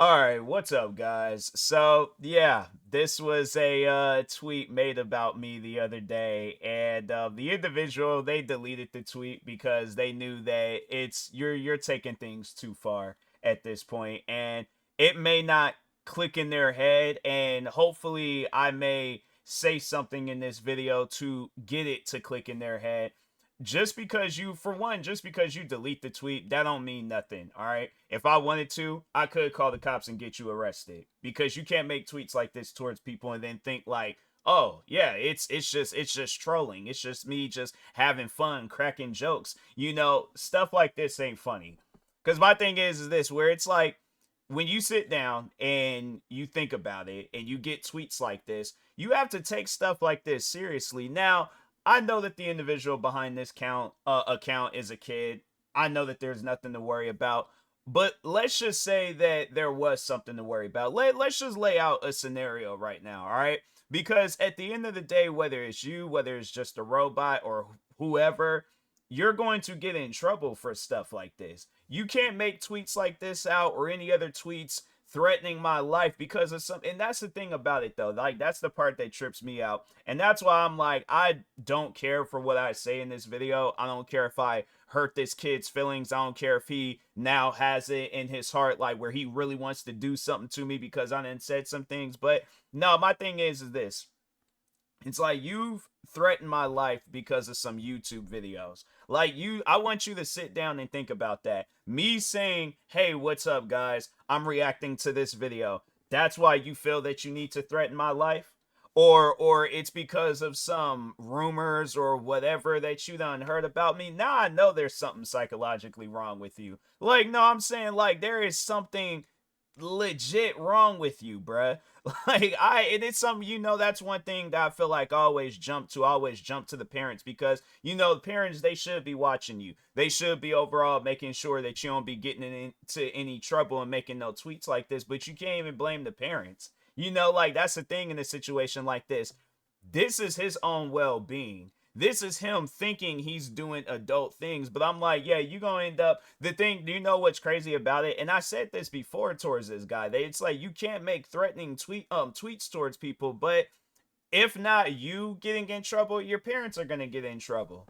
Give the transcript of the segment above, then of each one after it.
All right, what's up, guys? So, yeah, this was a tweet made about me the other day, and the individual they deleted the tweet because they knew that you're taking things too far at this point, and it may not click in their head, and hopefully, I may say something in this video to get it to click in their head. Just because you delete the tweet, that don't mean nothing. All right. If I wanted to, I could call the cops and get you arrested because you can't make tweets like this towards people and then think like, oh yeah, it's just trolling. It's just me just having fun, cracking jokes. Stuff like this ain't funny. Because my thing is this where it's like when you sit down and you think about it and you get tweets like this, you have to take stuff like this seriously. Now, I know that the individual behind this account is a kid. I know that there's nothing to worry about. But let's just say that there was something to worry about. Let's just lay out a scenario right now, all right? Because at the end of the day, whether it's you, whether it's just a robot or whoever, you're going to get in trouble for stuff like this. You can't make tweets like this out or any other tweets threatening my life because of some. And that's the thing about it though, like that's the part that trips me out, and that's why I'm like, I don't care for what I say in this video. I don't care if I hurt this kid's feelings. I don't care if he now has it in his heart like where he really wants to do something to me because I done said some things. But no, my thing is this: it's like you've threatened my life because of some YouTube videos. Like I want you to sit down and think about that. Me saying, "Hey, what's up, guys? I'm reacting to this video." That's why you feel that you need to threaten my life? Or it's because of some rumors or whatever that you done heard about me. Now I know there's something psychologically wrong with you. Like, no, I'm saying like there is something legit wrong with you, bruh. Like it is something, that's one thing that I feel like I always jump to the parents because the parents, they should be watching you. They should be overall making sure that you don't be getting into any trouble and making no tweets like this, but you can't even blame the parents. Like that's the thing in a situation like this. This is his own well-being. This is him thinking he's doing adult things. But I'm like, yeah, you're gonna end up the thing. Do you know what's crazy about it? And I said this before towards this guy. It's like you can't make threatening tweets towards people, but if not you getting in trouble, your parents are gonna get in trouble.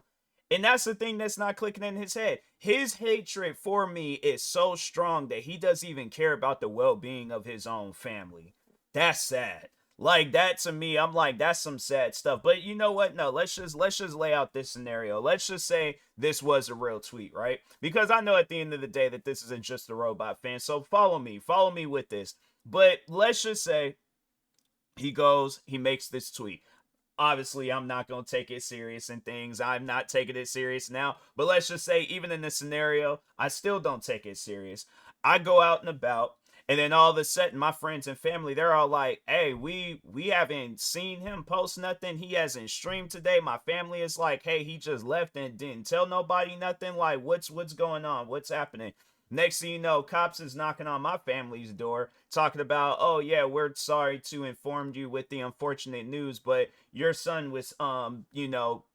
And that's the thing that's not clicking in his head. His hatred for me is so strong that he doesn't even care about the well-being of his own family. That's sad. Like that to me, I'm like, that's some sad stuff. But you know what? No, let's just lay out this scenario. Let's just say this was a real tweet, right? Because I know at the end of the day that this isn't just a robot fan. So follow me with this. But let's just say he makes this tweet. Obviously, I'm not going to take it serious and things. I'm not taking it serious now. But let's just say, even in this scenario, I still don't take it serious. I go out and about, and then all of a sudden, my friends and family, they're all like, hey, we haven't seen him post nothing. He hasn't streamed today. My family is like, hey, he just left and didn't tell nobody nothing. Like, what's going on? What's happening? Next thing you know, cops is knocking on my family's door talking about, oh yeah, we're sorry to inform you with the unfortunate news, but your son was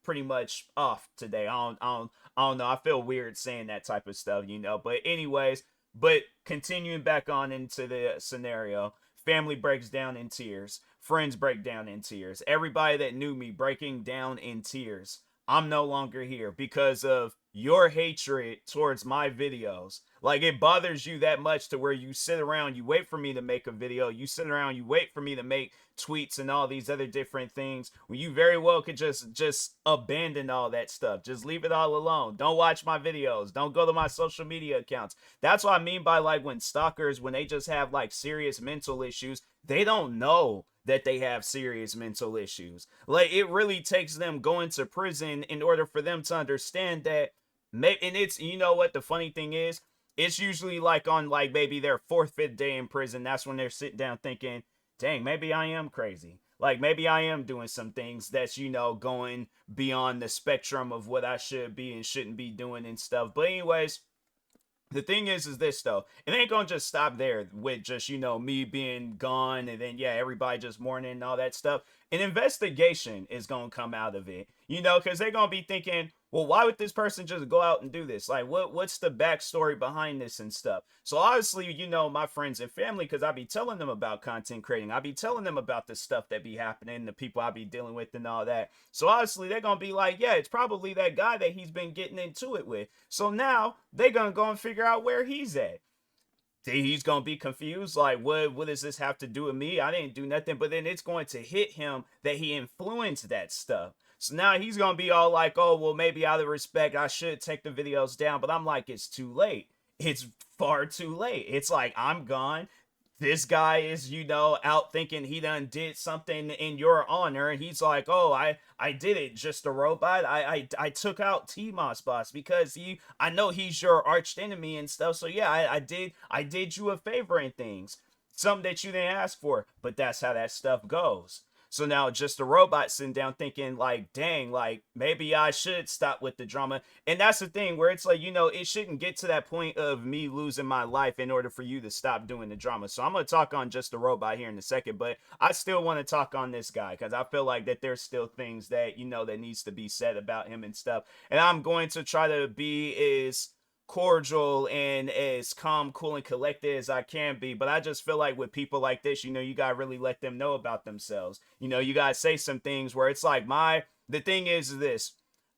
pretty much off today. I don't know. I feel weird saying that type of stuff. But anyways, but continuing back on into the scenario, family breaks down in tears. Friends break down in tears. Everybody that knew me breaking down in tears. I'm no longer here because of your hatred towards my videos. Like it bothers you that much to where you sit around, you wait for me to make a video, you sit around, you wait for me to make tweets and all these other different things when you very well could just abandon all that stuff. Just leave it all alone. Don't watch my videos. Don't go to my social media accounts. That's what I mean by like when stalkers, when they just have like serious mental issues, they don't know that they have serious mental issues. Like it really takes them going to prison in order for them to understand that. And it's, you know what the funny thing is, it's usually like on like maybe their fourth, fifth day in prison. That's when they're sitting down thinking, dang, maybe I am crazy. Like maybe I am doing some things that's, going beyond the spectrum of what I should be and shouldn't be doing and stuff. But anyways, the thing is this though, it ain't gonna just stop there with just me being gone and then yeah, everybody just mourning and all that stuff. An investigation is gonna come out of it. You know, because they're gonna be thinking, well, why would this person just go out and do this? Like, what's the backstory behind this and stuff? So obviously, you know, my friends and family, because I be telling them about content creating, I be telling them about the stuff that be happening, the people I be dealing with, and all that. So obviously, they're gonna be like, yeah, it's probably that guy that he's been getting into it with. So now they're gonna go and figure out where he's at. He's gonna be confused, like, what does this have to do with me? I didn't do nothing. But then it's going to hit him that he influenced that stuff. So now he's gonna be all like, oh, well, maybe out of respect I should take the videos down. But I'm like, it's too late. It's far too late. It's like, I'm gone. This guy is, you know, out thinking he done did something in your honor, and he's like, oh, I did it, just a robot. I took out TMossBoss because I know he's your arch enemy and stuff. So yeah, I did you a favor and things, something that you didn't ask for. But that's how that stuff goes. So now just a robot sitting down thinking like, dang, like maybe I should stop with the drama. And that's the thing where it's like, you know, it shouldn't get to that point of me losing my life in order for you to stop doing the drama. So I'm going to talk on just a robot here in a second, but I still want to talk on this guy because I feel like that there's still things that, you know, that needs to be said about him and stuff. And I'm going to try to be as cordial and as calm, cool, and collected as I can be. But I just feel like with people like this, you know, you gotta really let them know about themselves. You know, you gotta say some things where it's like the thing is this.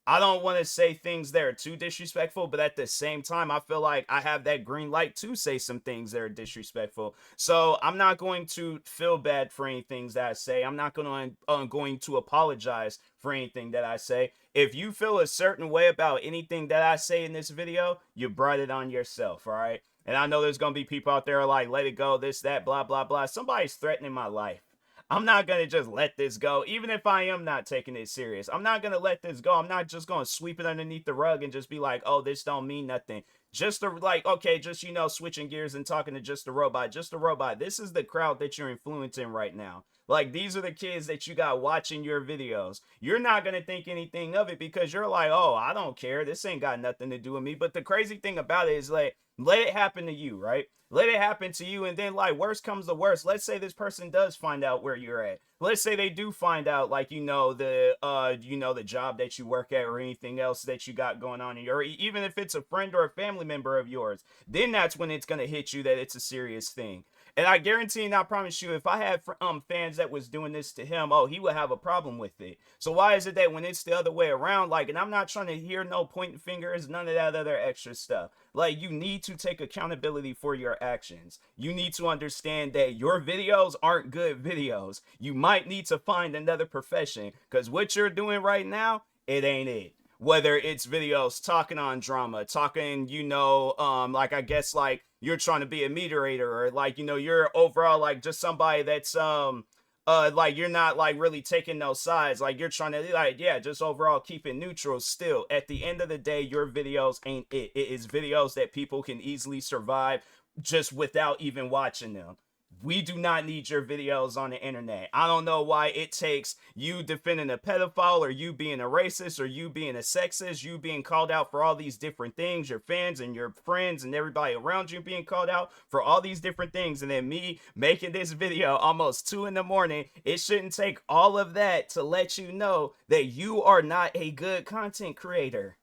I don't want to say things that are too disrespectful, but at the same time, I feel like I have that green light to say some things that are disrespectful. So I'm not going to feel bad for any things that I say. I'm not going to apologize for anything that I say. If you feel a certain way about anything that I say in this video, you brought it on yourself, all right? And I know there's gonna be people out there like, let it go, this, that, blah, blah, blah. Somebody's threatening my life. I'm not going to just let this go, even if I am not taking it serious. I'm not going to let this go. I'm not just going to sweep it underneath the rug and just be like, oh, this don't mean nothing. Just to, like, okay, just, you know, switching gears and talking to just a robot. Just a robot. This is the crowd that you're influencing right now. Like, these are the kids that you got watching your videos. You're not going to think anything of it because you're like, oh, I don't care. This ain't got nothing to do with me. But the crazy thing about it is, like, let it happen to you, right? Let it happen to you, and then, like, worst comes to worst. Let's say this person does find out where you're at. Let's say they do find out, like, you know, the job that you work at or anything else that you got going on, or even if it's a friend or a family member of yours. Then that's when it's gonna hit you that it's a serious thing. And I guarantee and I promise you, if I had fans that was doing this to him, oh, he would have a problem with it. So why is it that when it's the other way around, like, and I'm not trying to hear no pointing fingers, none of that other extra stuff. Like, you need to take accountability for your actions. You need to understand that your videos aren't good videos. You might need to find another profession because what you're doing right now, it ain't it. Whether it's videos talking on drama, talking, you know, like, I guess, like, you're trying to be a moderator, or, like, you know, you're overall like just somebody that's like, you're not like really taking no sides, like you're trying to, like, yeah, just overall keep it neutral. Still, at the end of the day, your videos ain't it. It is videos that people can easily survive just without even watching them. We do not need your videos on the internet. I don't know why it takes you defending a pedophile, or you being a racist, or you being a sexist, you being called out for all these different things, your fans and your friends and everybody around you being called out for all these different things, and then me making this video almost 2 in the morning. It shouldn't take all of that to let you know that you are not a good content creator.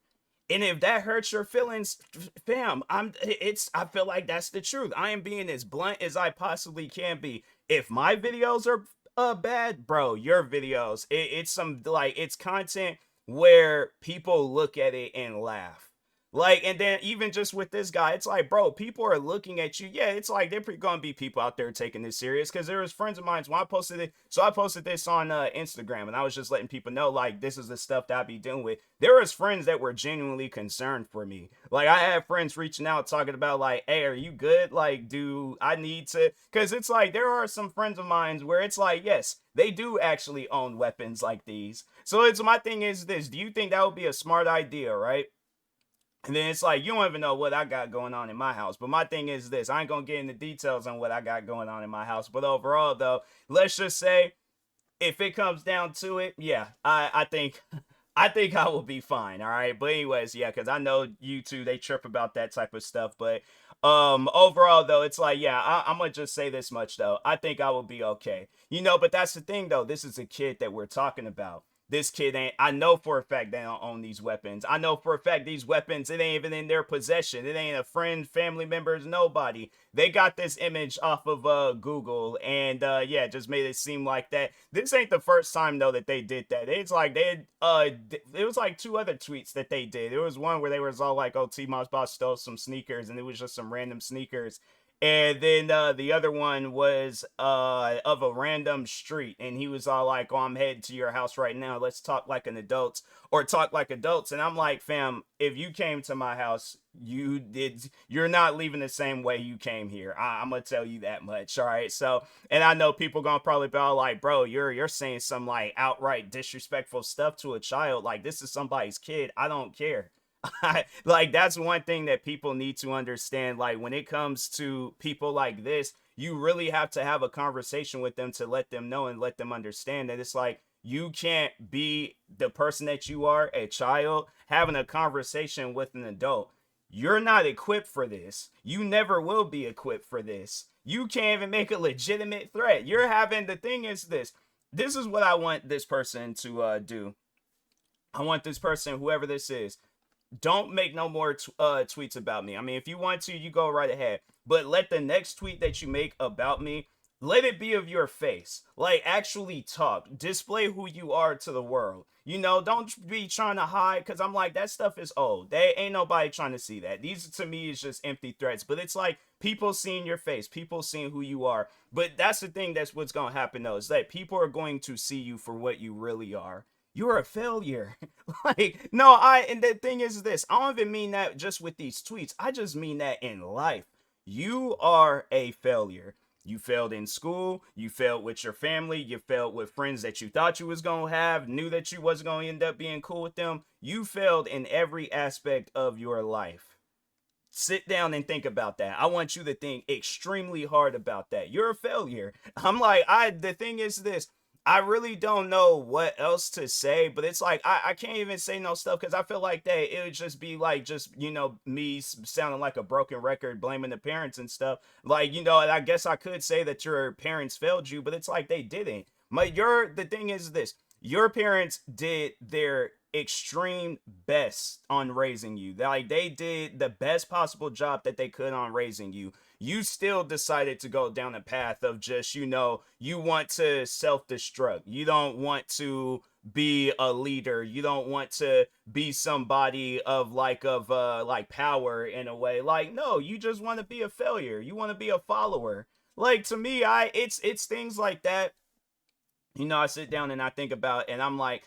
And if that hurts your feelings, fam, I feel like that's the truth. I am being as blunt as I possibly can be. If my videos are bad, bro, your videos, it's some, like, it's content where people look at it and laugh. Like, and then even just with this guy, it's like, bro, people are looking at you. Yeah, it's like, there gonna be people out there taking this serious, because there was friends of mine when I posted it. So I posted this on Instagram, and I was just letting people know, like, this is the stuff that I be dealing with. There was friends that were genuinely concerned for me. Like, I had friends reaching out talking about, like, hey, are you good? Like, do I need to? Because it's like, there are some friends of mine where it's like, yes, they do actually own weapons like these. So it's, my thing is this: do you think that would be a smart idea, right? And then it's like, you don't even know what I got going on in my house. But my thing is this: I ain't gonna get into details on what I got going on in my house. But overall, though, let's just say, if it comes down to it, yeah, I think I think I will be fine. All right. But anyways, yeah, because I know you two, they trip about that type of stuff. But overall, though, it's like, yeah, I'm gonna just say this much though: I think I will be okay. You know, but that's the thing though. This is a kid that we're talking about. this kid ain't, I know for a fact they don't own these weapons. I know for a fact these weapons, it ain't even in their possession. It ain't a friend, family members, nobody. They got this image off of Google, and yeah, just made it seem like that. This ain't the first time though that they did that. It's like they had, it was like two other tweets that they did. There was one where they was all like, "Oh, TMossBoss stole some sneakers," and it was just some random sneakers. And then the other one was of a random street, and he was all like, "Oh, I'm heading to your house right now. Let's talk like an adult, or talk like adults." And I'm like, "Fam, if you came to my house, you're not leaving the same way you came here. I'm gonna tell you that much, all right?" So, and I know people gonna probably be all like, "Bro, you're saying some like outright disrespectful stuff to a child. Like this is somebody's kid. I don't care." Like that's one thing that people need to understand. Like when it comes to people like this, you really have to have a conversation with them to let them know and let them understand that it's like you can't be the person that you are, a child, having a conversation with an adult. You're not equipped for this. You never will be equipped for this. You can't even make a legitimate threat. You're having, the thing is this. This is what I want this person to do. I want this person, whoever this is, don't make no more tweets about me. I mean, if you want to, you go right ahead. But let the next tweet that you make about me, let it be of your face. Like, actually talk. Display who you are to the world. You know, don't be trying to hide, because I'm like, that stuff is old. They ain't nobody trying to see that. These, to me, is just empty threats. But it's like people seeing your face, people seeing who you are. But that's the thing, that's what's going to happen, though, is that people are going to see you for what you really are. You're a failure. Like, no, and the thing is this, I don't even mean that just with these tweets. I just mean that in life. You are a failure. You failed in school, you failed with your family, you failed with friends that you thought you was going to have, knew that you wasn't going to end up being cool with them. You failed in every aspect of your life. Sit down and think about that. I want you to think extremely hard about that. You're a failure. I'm like, the thing is this. I really don't know what else to say, but it's like I can't even say no stuff because I feel like that it would just be like just, you know, me sounding like a broken record, blaming the parents and stuff. Like, you know, and I guess I could say that your parents failed you, but it's like they didn't. The thing is this, your parents did their extreme best on raising you. Like they did the best possible job that they could on raising you. You still decided to go down a path of just, you know, you want to self-destruct. You don't want to be a leader. You don't want to be somebody of like power in a way. Like, no, you just want to be a failure. You want to be a follower. Like to me, it's things like that, you know, I sit down and I think about, and I'm like,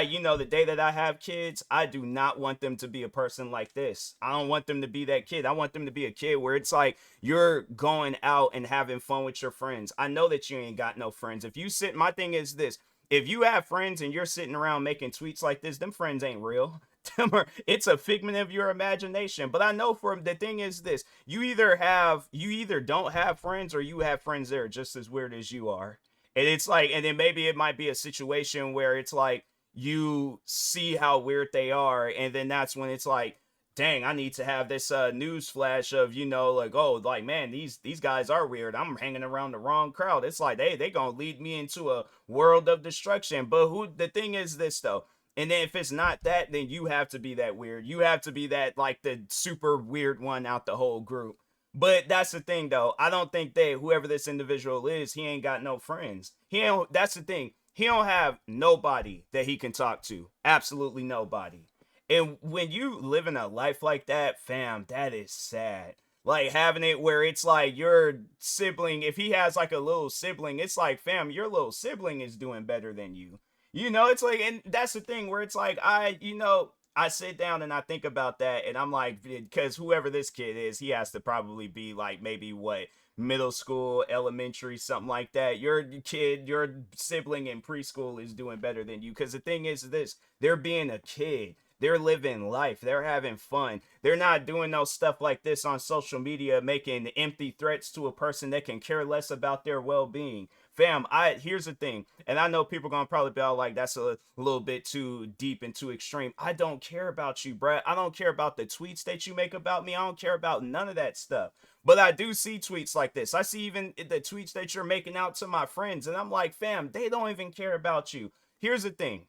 you know, the day that I have kids, I do not want them to be a person like this. I don't want them to be that kid. I want them to be a kid where it's like you're going out and having fun with your friends. I know that you ain't got no friends. If you sit, my thing is this, if you have friends and you're sitting around making tweets like this, them friends ain't real. It's a figment of your imagination. But I know for the thing is this, you either don't have friends or you have friends that are just as weird as you are. And it's like, and then maybe it might be a situation where it's like you see how weird they are, and then that's when it's like, dang, I need to have this news flash of, you know, like, oh, like, man, these guys are weird. I'm hanging around the wrong crowd. It's like they gonna lead me into a world of destruction. But who, the thing is this though, and then if it's not that, then you have to be that weird. You have to be that, like, the super weird one out the whole group. But that's the thing though. I don't think that whoever this individual is, he ain't got no friends. He ain't, that's the thing. He don't have nobody that he can talk to. Absolutely nobody. And when you live in a life like that, fam, that is sad. Like having it where it's like your sibling, if he has like a little sibling, it's like, fam, your little sibling is doing better than you. You know, it's like, and that's the thing where it's like, you know, I sit down and I think about that, and I'm like, because whoever this kid is, he has to probably be like maybe what, middle school, elementary, something like that. Your kid, your sibling in preschool is doing better than you. Because the thing is this, they're being a kid. They're living life. They're having fun. They're not doing no stuff like this on social media, making empty threats to a person that can care less about their well-being. Fam, here's the thing, and I know people gonna probably be all like, that's a little bit too deep and too extreme. I don't care about you, bruh. I don't care about the tweets that you make about me. I don't care about none of that stuff. But I do see tweets like this. I see even the tweets that you're making out to my friends, and I'm like, fam, they don't even care about you. Here's the thing.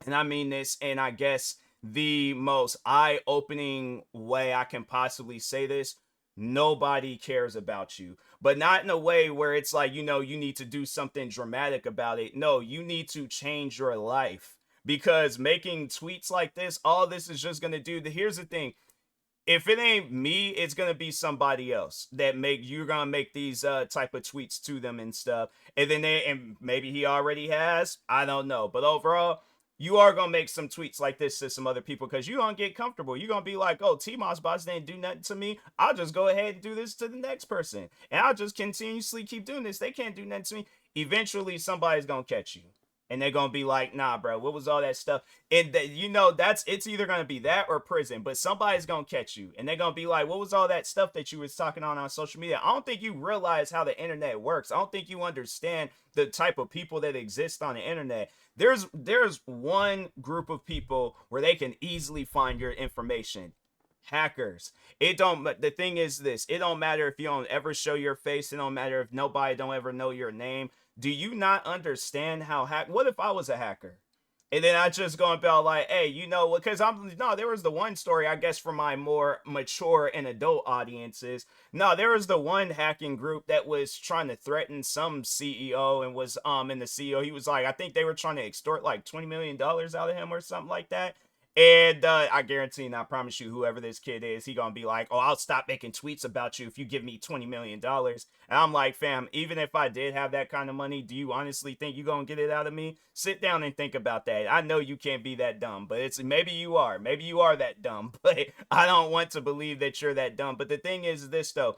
and I mean this, and I guess the most eye-opening way I can possibly say this, nobody cares about you. But not in a way where it's like, you need to do something dramatic about it. No, you need to change your life. Because making tweets like this, all this is just gonna do. Here's the thing: if it ain't me, it's gonna be somebody else that you're gonna make these type of tweets to them and stuff. And then and maybe he already has. I don't know. But overall, you are gonna make some tweets like this to some other people because you're gonna get comfortable. You're gonna be like, oh, TMossBoss didn't do nothing to me. I'll just go ahead and do this to the next person. And I'll just continuously keep doing this. They can't do nothing to me. Eventually somebody's gonna catch you. And they're gonna be like, nah, bro, what was all that stuff? And that's it's either gonna be that or prison, but somebody's gonna catch you, and they're gonna be like, what was all that stuff that you was talking on social media? I don't think you realize how the internet works. I don't think you understand the type of people that exist on the internet. There's one group of people where they can easily find your information: hackers. It don't The thing is this: it don't matter if you don't ever show your face. It don't matter if nobody don't ever know your name. Do you not understand how what if I was a hacker? And then I just go and be all like, hey, you know what? Because there was the one story, I guess, for my more mature and adult audiences. No, there was the one hacking group that was trying to threaten some CEO and was in the CEO. He was like, I think they were trying to extort like $20 million out of him or something like that. And I guarantee and I promise you, whoever this kid is, he gonna be like, oh, I'll stop making tweets about you if you give me $20 million. And I'm like, fam, even if I did have that kind of money, do you honestly think you gonna get it out of me? Sit down and think about that. I know you can't be that dumb, but maybe you are. Maybe you are that dumb, but I don't want to believe that you're that dumb. But the thing is this though: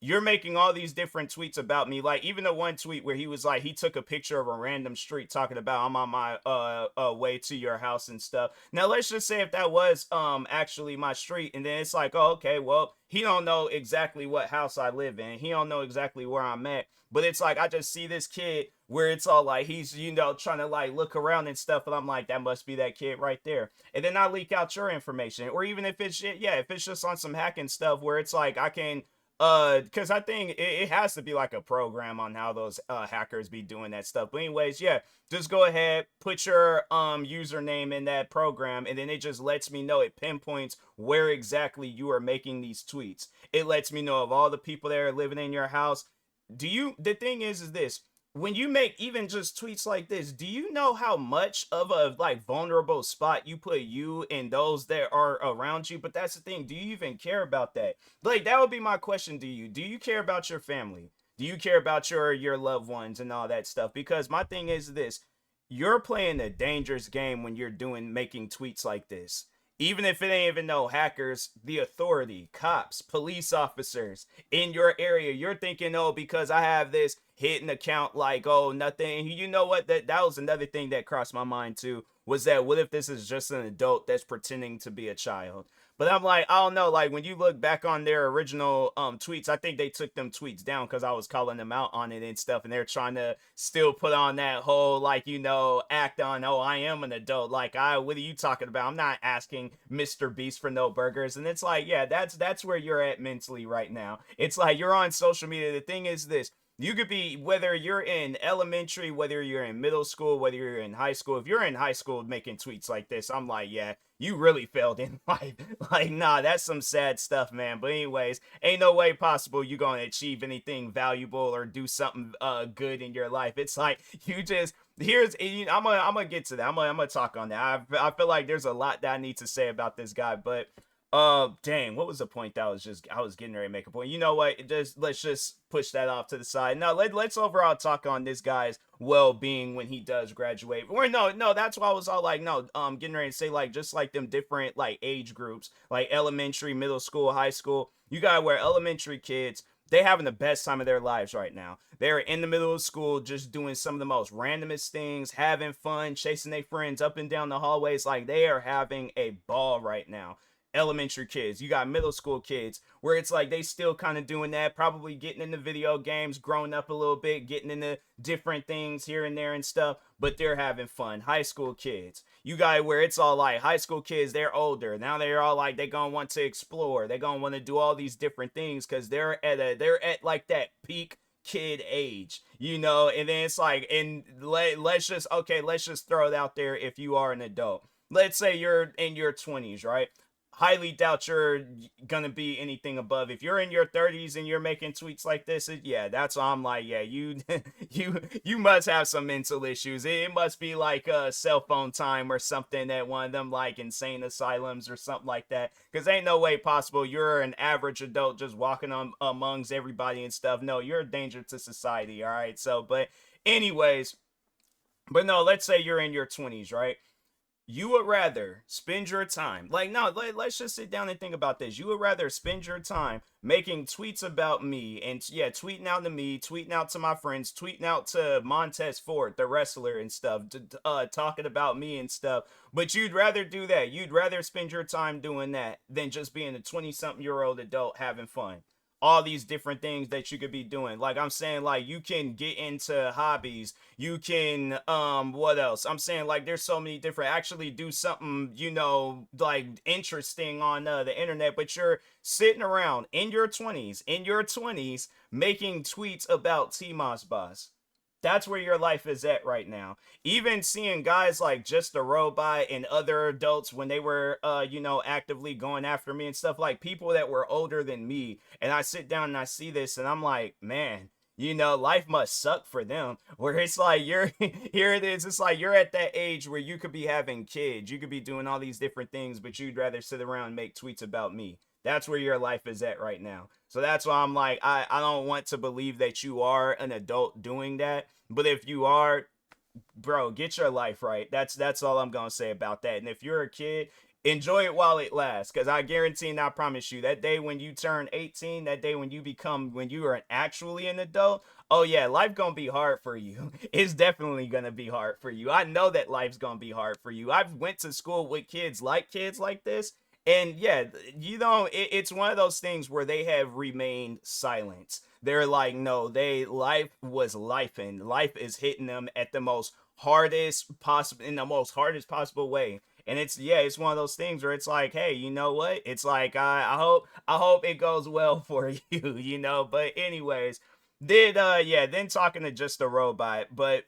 you're making all these different tweets about me. Like even the one tweet where he was like, he took a picture of a random street talking about, I'm on my way to your house and stuff. Now let's just say if that was actually my street, and then it's like, oh, okay, well, he don't know exactly what house I live in. He don't know exactly where I'm at. But it's like I just see this kid where it's all like he's trying to like look around and stuff, and I'm like, that must be that kid right there. And then I leak out your information, or even if it's if it's just on some hacking stuff where it's like I can because I think it has to be like a program on how those hackers be doing that stuff. But anyways, yeah, just go ahead, put your username in that program, and then it just lets me know. It pinpoints where exactly you are making these tweets. It lets me know of all the people that are living in your house. The thing is this: when you make even just tweets like this, do you know how much of a like vulnerable spot you put you and those that are around you? But that's the thing: do you even care about that? Like, that would be my question to you. Do you care about your family? Do you care about your loved ones and all that stuff? Because my thing is this: you're playing a dangerous game when you're making tweets like this. Even if it ain't even no hackers, the authority, cops, police officers in your area, you're thinking, oh, because I have this hidden account, like, oh, nothing. You know what? That was another thing that crossed my mind too, was that what if this is just an adult that's pretending to be a child? But I'm like, I don't know. Like when you look back on their original tweets, I think they took them tweets down because I was calling them out on it and stuff, and they're trying to still put on that whole like act on, oh, I am an adult. Like, what are you talking about? I'm not asking Mr. Beast for no burgers. And it's like, yeah, that's where you're at mentally right now. It's like you're on social media. The thing is this: you could be, whether you're in elementary, whether you're in middle school, whether you're in high school. If you're in high school making tweets like this, I'm like, yeah, you really failed in life. Like, nah, that's some sad stuff, man. But anyways, ain't no way possible you gonna achieve anything valuable or do something good in your life. It's like you just I'm gonna get to that. I'm gonna talk on that. I feel like there's a lot that I need to say about this guy, but dang, what was the point that I was getting ready to make a point. You know what? Let's just push that off to the side. Now let's overall talk on this guy's well-being when he does graduate. Or no, that's why I was all like, no, getting ready to say, like, just like them different like age groups, like elementary, middle school, high school. You got where elementary kids, they having the best time of their lives right now. They're in the middle of school just doing some of the most randomest things, having fun, chasing their friends up and down the hallways. Like, they are having a ball right now. Elementary kids, you got middle school kids where it's like they still kind of doing that, probably getting into video games, growing up a little bit, getting into different things here and there and stuff, but they're having fun. High school kids, you got where it's all like high school kids, they're older now, they're all like they gonna want to explore, they're gonna want to do all these different things because they're at like that peak kid age, you know. And then it's like, and let's just, okay, let's just throw it out there. If you are an adult, let's say you're in your 20s, right? Highly doubt you're gonna be anything above. If you're in your 30s and you're making tweets like this, yeah, that's why I'm like, yeah, you you must have some mental issues. It must be like cell phone time or something at one of them like insane asylums or something like that, because ain't no way possible you're an average adult just walking on amongst everybody and stuff. No, you're a danger to society. All right, so but anyways, but no, let's say you're in your 20s, right? You would rather spend your time, like, no, let's just sit down and think about this. You would rather spend your time making tweets about me, and yeah, tweeting out to me, tweeting out to my friends, tweeting out to Montez Ford, the wrestler, and stuff, talking about me and stuff. But you'd rather do that. You'd rather spend your time doing that than just being a 20-something-year-old adult having fun. All these different things that you could be doing. Like I'm saying, like you can get into hobbies. You can what else? I'm saying, like, there's so many different, actually do something, you know, like interesting on the internet, but you're sitting around in your 20s making tweets about TMossBoss. That's where your life is at right now. Even seeing guys like Just a Robot and other adults when they were you know, actively going after me and stuff, like people that were older than me, and I sit down and I see this and I'm like, man, you know, life must suck for them. Where it's like you're here it is, it's like you're at that age where you could be having kids, you could be doing all these different things, but you'd rather sit around and make tweets about me. That's where your life is at right now. So that's why I'm like, I don't want to believe that you are an adult doing that. But if you are, bro, get your life right. That's all I'm gonna say about that. And if you're a kid, enjoy it while it lasts, because I guarantee and I promise you, that day when you turn 18, that day when you become, when you are actually an adult, oh yeah, life gonna be hard for you. It's definitely gonna be hard for you. I know that life's gonna be hard for you. I've went to school with kids like this, and yeah, you know, it's one of those things where they have remained silent. They're like, no, they, life was life, and life is hitting them at the most hardest possible, in the most hardest possible way. And it's, yeah, it's one of those things where it's like, hey, you know what? It's like, I hope it goes well for you, you know. But anyways, did yeah, then talking to Just a Robot, but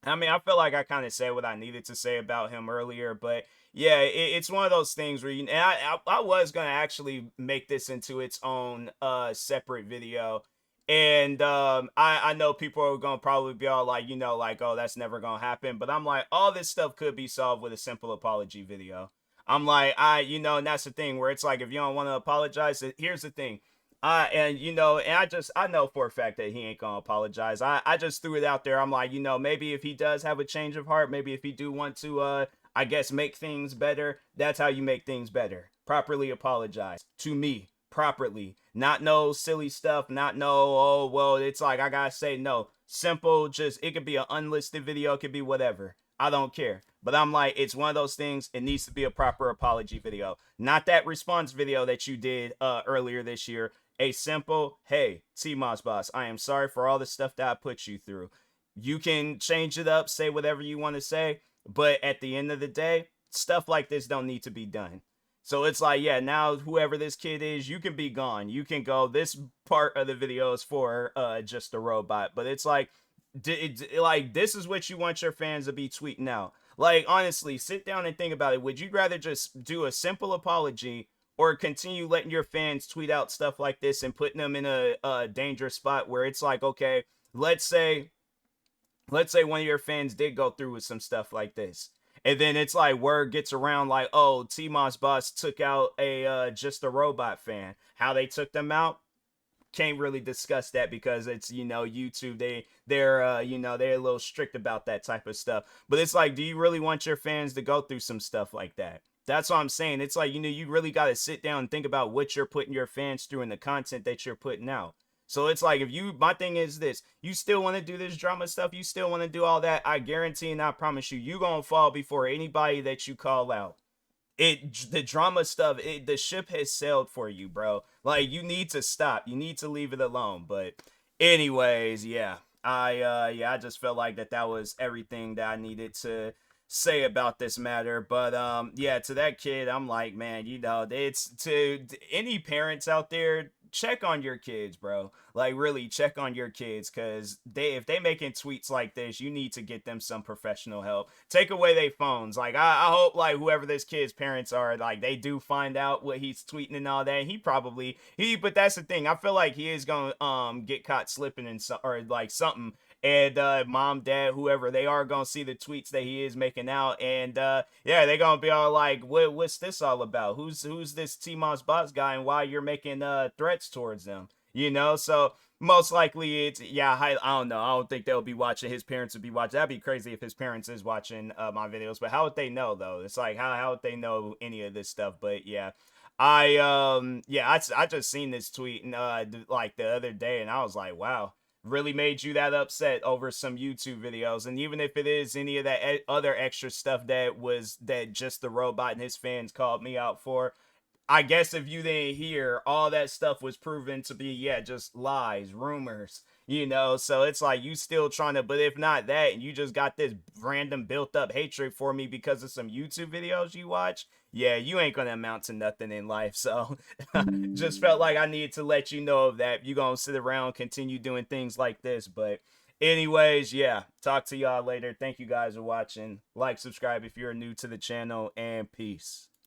I mean, I feel like I kind of said what I needed to say about him earlier, but yeah, it's one of those things where you, and I was gonna actually make this into its own separate video, and I know people are gonna probably be all like, you know, like, oh, that's never gonna happen, but I'm like, all this stuff could be solved with a simple apology video. I'm like, you know, and that's the thing where it's like, if you don't want to apologize, here's the thing, and you know, and I know for a fact that he ain't gonna apologize. I just threw it out there. I'm like, you know, maybe if he does have a change of heart, maybe if he do want to I guess make things better, that's how you make things better. Properly apologize to me properly. Not no silly stuff, not no, oh well, it's like I gotta say no. Simple, just, it could be an unlisted video, it could be whatever. I don't care. But I'm like, it's one of those things, it needs to be a proper apology video. Not that response video that you did earlier this year. A simple, hey, TMossBoss, I am sorry for all the stuff that I put you through. You can change it up, say whatever you want to say, but at the end of the day, stuff like this don't need to be done. So it's like, yeah, now whoever this kid is, you can be gone. You can go. This part of the video is for Just a Robot, but it's like, like, this is what you want your fans to be tweeting out. Like, honestly, sit down and think about it. Would you rather just do a simple apology, or continue letting your fans tweet out stuff like this and putting them in a dangerous spot where it's like, okay, let's say one of your fans did go through with some stuff like this, and then it's like word gets around like, oh, TMossBoss took out a Just a Robot fan. How they took them out, can't really discuss that, because it's, you know, YouTube, they're you know, they're a little strict about that type of stuff. But it's like, do you really want your fans to go through some stuff like that? That's what I'm saying. It's like, you know, you really got to sit down and think about what you're putting your fans through and the content that you're putting out. So it's like, if you, my thing is this, you still want to do this drama stuff, you still want to do all that, I guarantee and I promise you gonna fall before anybody that you call out. The drama stuff, the ship has sailed for you, bro. Like, you need to stop, you need to leave it alone. But anyways, yeah, I just felt like that was everything that I needed to say about this matter. But yeah, to that kid, I'm like, man, you know, it's to any parents out there, check on your kids, bro. Like, really check on your kids, because if they making tweets like this, you need to get them some professional help. Take away their phones. Like, I hope, like, whoever this kid's parents are, like, they do find out what he's tweeting and all that. But that's the thing. I feel like he is gonna get caught slipping in or like something, and mom, dad, whoever they are, gonna see the tweets that he is making out, and yeah, they're gonna be all like, what's this all about? Who's this TMossBoss guy, and why you're making threats towards them? So most likely it's, yeah, I don't know. I don't think they'll be watching. His parents would be watching. That'd be crazy if his parents is watching my videos. But how would they know though? It's like, how would they know any of this stuff? But yeah, I just seen this tweet and like the other day, and I was like, wow, really made you that upset over some YouTube videos. And even if it is any of that other extra stuff that just the robot and his fans called me out for, I guess if you didn't hear, all that stuff was proven to be, yeah, just lies, rumors. So it's like you still trying to, but if not that, and you just got this random built up hatred for me because of some YouTube videos you watch, yeah, you ain't gonna amount to nothing in life. So just felt like I needed to let you know of that. You gonna sit around, continue doing things like this. But anyways, yeah, talk to y'all later. Thank you guys for watching. Like, subscribe if you're new to the channel, and peace.